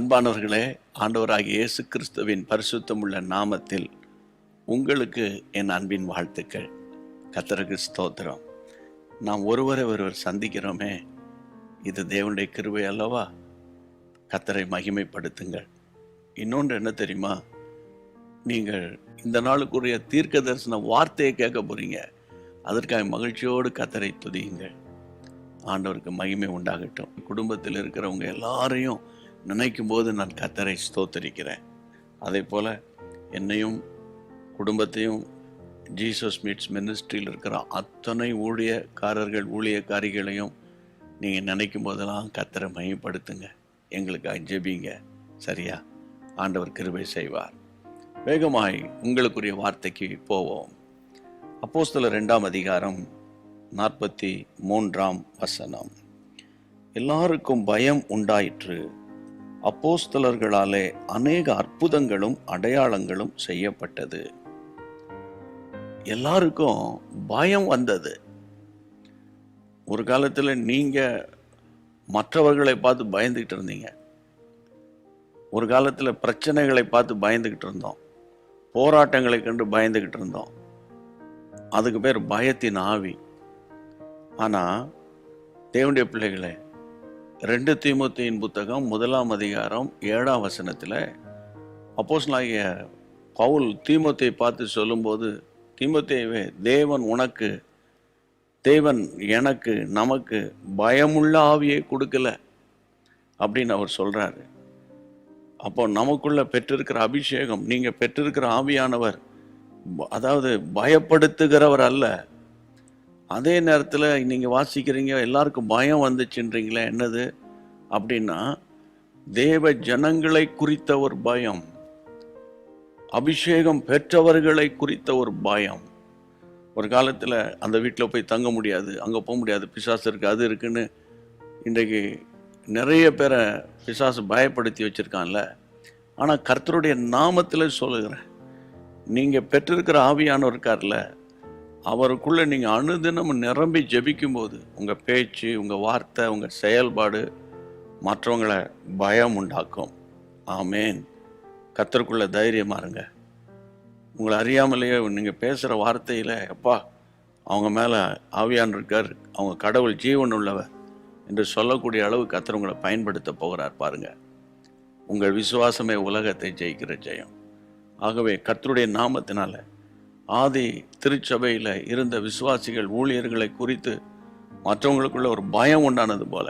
அன்பானவர்களே, ஆண்டவராகிய இயேசு கிறிஸ்துவின் பரிசுத்தமுள்ள நாமத்தில் உங்களுக்கு என் அன்பின் வாழ்த்துக்கள். கர்த்தருக்கு ஸ்தோத்திரம். நாம் ஒருவரை ஒருவர் சந்திக்கிறோமே, இது தேவனுடைய கிருபை அல்லவா? கர்த்தரை மகிமைப்படுத்துங்கள். இன்னொன்று என்ன தெரியுமா? நீங்கள் இந்த நாளுக்குரிய தீர்க்க தரிசன வார்த்தையை கேட்க போறீங்க. அதற்காக மகிழ்ச்சியோடு கர்த்தரை துதியுங்கள். ஆண்டவருக்கு மகிமை உண்டாகட்டும். குடும்பத்தில் இருக்கிறவங்க எல்லாரையும் நினைக்கும் போது நான் கர்த்தரை ஸ்தோத்தரிக்கிறேன். அதே போல் என்னையும் குடும்பத்தையும் ஜீசஸ் மீட்ஸ் மினிஸ்ட்ரியில் இருக்கிற அத்தனை ஊழியக்காரிகளையும் நீங்கள் நினைக்கும் போதெல்லாம் கர்த்தரை மகிமைப்படுத்துங்க. எங்களுக்காக ஜெபிங்க. சரியா? ஆண்டவர் கிருபை செய்வார். வேகமாய் உங்களுக்குரிய வார்த்தைக்கு போவோம். அப்போஸ்தலர் 2ஆம் அதிகாரம் 43ஆம் வசனம். எல்லாருக்கும் பயம் உண்டாயிற்று. அப்போஸ்தலர்களாலே அநேக அற்புதங்களும் அடையாளங்களும் செய்யப்பட்டது. எல்லாருக்கும் பயம் வந்தது. ஒரு காலத்தில் நீங்க மற்றவர்களை பார்த்து பயந்துகிட்டு இருந்தீங்க. ஒரு காலத்தில் பிரச்சனைகளை பார்த்து பயந்துகிட்டு இருந்தோம். போராட்டங்களை கண்டு பயந்துகிட்டு இருந்தோம். அதுக்கு பேர் பயத்தின் ஆவி. ஆனால் தேவனுடைய பிள்ளைகளே, 2 தீமோத்தேயின் புத்தகம் 1ஆம் அதிகாரம் 7ஆம் வசனத்தில் அப்போஸ்தலனாகிய பவுல் தீமோத்தேயை பார்த்து சொல்லும்போது, தீமோத்தேயுவே, தேவன் எனக்கு நமக்கு பயமுள்ள ஆவியை கொடுக்கல அப்படின்னு அவர் சொல்றாரு. அப்போ நமக்குள்ள பெற்றிருக்கிற அபிஷேகம், நீங்க பெற்றிருக்கிற ஆவியானவர் அதாவது பயப்படுத்துகிறவர் அல்ல. அதே நேரத்தில் நீங்கள் வாசிக்கிறீங்க, எல்லாருக்கும் பயம் வந்துச்சுன்றீங்களே, என்னது அப்படின்னா தேவ ஜனங்களை குறித்த ஒரு பயம், அபிஷேகம் பெற்றவர்களை குறித்த ஒரு பயம். ஒரு காலத்தில் அந்த வீட்டில் போய் தங்க முடியாது, அங்கே போக முடியாது, பிசாசு இருக்குது, அது இருக்குன்னு இன்றைக்கு நிறைய பேரை பிசாசு பயப்படுத்தி வச்சுருக்கான்ல. ஆனால் கர்த்தருடைய நாமத்தில் சொல்லுகிறேன், நீங்கள் பெற்றிருக்கிற ஆவியானவர் இருக்கார்ல, அவருக்குள்ளே நீங்கள் அனுதினம் நிரம்பி ஜெபிக்கும் போது உங்கள் பேச்சு, உங்கள் வார்த்தை, உங்கள் செயல்பாடு மற்றவங்களை பயம் உண்டாக்கும். ஆமேன். கர்த்தருக்குள்ள தைரியமாக இருங்க. உங்களை அறியாமலேயே நீங்கள் பேசுகிற வார்த்தையில், அப்பா அவங்க மேலே ஆவியான் இருக்கார், அவங்க கடவுள் ஜீவன் உள்ளவர் என்று சொல்லக்கூடிய அளவு கர்த்தர் உங்களை பயன்படுத்த போகிறார். பாருங்கள், உங்கள் விசுவாசமே உலகத்தை ஜெயிக்கிற ஜெயம். ஆகவே கர்த்தருடைய நாமத்தினால ஆதி திருச்சபையில் இருந்த விசுவாசிகள், ஊழியர்களை குறித்து மற்றவங்களுக்குள்ள ஒரு பயம் உண்டானது போல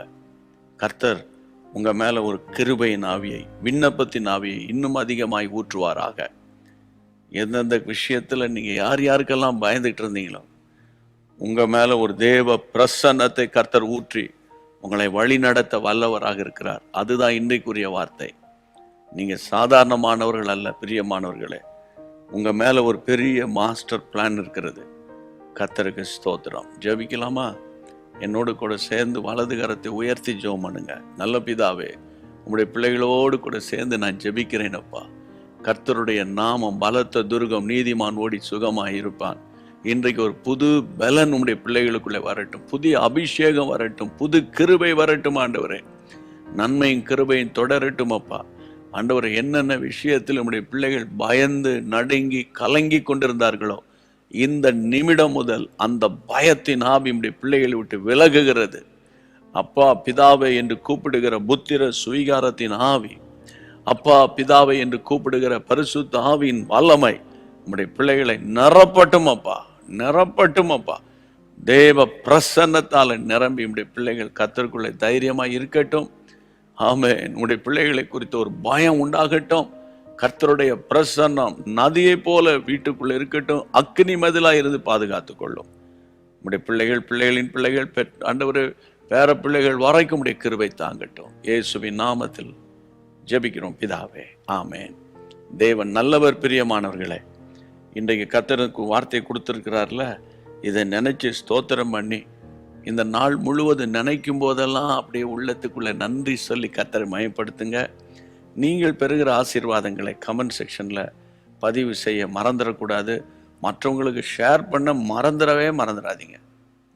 கர்த்தர் உங்கள் மேலே ஒரு கிருபையின் ஆவியை, விண்ணப்பத்தின் ஆவியை இன்னும் அதிகமாய் ஊற்றுவாராக. எந்தெந்த விஷயத்தில் நீங்கள் யாருக்கெல்லாம் பயந்துகிட்டு இருந்தீங்களோ, உங்கள் மேலே ஒரு தேவ பிரசன்னத்தை கர்த்தர் ஊற்றி உங்களை வழி நடத்த வல்லவராக இருக்கிறார். அதுதான் இன்றைக்குரிய வார்த்தை. நீங்கள் சாதாரணமானவர்கள் அல்ல பிரியமானவர்களே. உங்கள் மேலே ஒரு பெரிய மாஸ்டர் பிளான் இருக்கிறது. கர்த்தருக்கு ஸ்தோத்திரம். ஜெபிக்கலாமா? என்னோடு கூட சேர்ந்து வலது கரத்தை உயர்த்தி ஜெபம் பண்ணுங்க. நல்ல பிதாவே, உங்களுடைய பிள்ளைகளோடு கூட சேர்ந்து நான் ஜெபிக்கிறேனப்பா. கர்த்தருடைய நாமம் பலத்த துர்கம், நீதிமான் ஓடி சுகமாக இருப்பான். இன்றைக்கு ஒரு புது பலன் உங்களுடைய பிள்ளைகளுக்குள்ளே வரட்டும், புதிய அபிஷேகம் வரட்டும், புது கிருபை வரட்டும். ஆண்டவரே, நன்மையும் கிருபையும் தொடரட்டும் அப்பா. ஆண்டவர், என்னென்ன விஷயத்தில் நம்முடைய பிள்ளைகள் பயந்து நடுங்கி கலங்கி கொண்டிருந்தார்களோ, இந்த நிமிடம் முதல் அந்த பயத்தின் ஆவி நம்முடைய பிள்ளைகளை விட்டு விலகுகிறது. அப்பா பிதாவை என்று கூப்பிடுகிற புத்திர சுவீகாரத்தின் ஆவி, அப்பா பிதாவை என்று கூப்பிடுகிற பரிசுத்த ஆவியின் வல்லமை நம்முடைய பிள்ளைகளை நிரப்பட்டும் அப்பா, நிரப்பட்டும் அப்பா. தேவ பிரசன்னத்தால் நிரம்பி நம்முடைய பிள்ளைகள் கர்த்தருக்குள்ளே தைரியமாக இருக்கட்டும். ஆமென். உடைய பிள்ளைகளை குறித்து ஒரு பயம் உண்டாகட்டும். கர்த்தருடைய பிரசன்னம் நதியை போல வீட்டுக்குள்ள இருக்கட்டும். அக்னி மதிலா இருந்து பாதுகாத்து கொள்ளும். உடைய பிள்ளைகள், பிள்ளைகளின் பிள்ளைகள், ஆண்டவரே பேர பிள்ளைகள் வரைக்கும் உடைய கிருபை தாங்கட்டும். இயேசுவின் நாமத்தில் ஜெபிக்கிறோம் பிதாவே. ஆமென். தேவன் நல்லவர். பிரியமானவர்களே, இன்றைக்கு கர்த்தருக்கு வார்த்தை கொடுத்திருக்கிறார்ல, இதை நினைச்சு ஸ்தோத்திரம் பண்ணி இந்த நாள் முழுவதும் நினைக்கும் போதெல்லாம் அப்படியே உள்ளத்துக்குள்ளே நன்றி சொல்லி கர்த்தரை மயப்படுத்துங்க. நீங்கள் பெறுகிற ஆசீர்வாதங்களை கமெண்ட் செக்ஷனில் பதிவு செய்ய மறந்துடக்கூடாது. மற்றவங்களுக்கு ஷேர் பண்ண மறந்துடவே மறந்துடாதீங்க.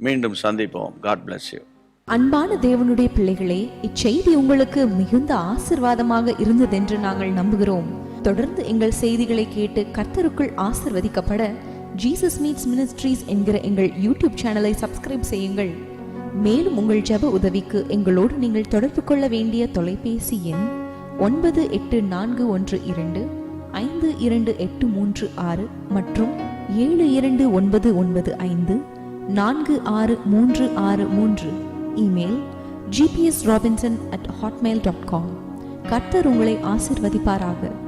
மீண்டும் சந்திப்போம். God bless you. அன்பான தேவனுடைய பிள்ளைகளே, இச்செய்தி உங்களுக்கு மிகுந்த ஆசிர்வாதமாக இருந்ததென்று நாங்கள் நம்புகிறோம். தொடர்ந்து எங்கள் செய்திகளை கேட்டு கர்த்தருக்குள் ஆசிர்வதிக்கப்பட ஜீசஸ் மீட்ஸ் மினிஸ்ட்ரீஸ் என்கிற எங்கள் யூடியூப் சேனலை சப்ஸ்கிரைப் செய்யுங்கள். மேலும் உங்கள் ஜெப உதவிக்கு எங்களோடு நீங்கள் தொடர்பு கொள்ள வேண்டிய தொலைபேசி எண் 9841252836 மற்றும் 7299546363. Email gpsrobinson@hotmail.com. கர்த்தர் உங்களை ஆசிர்வதிப்பாராக.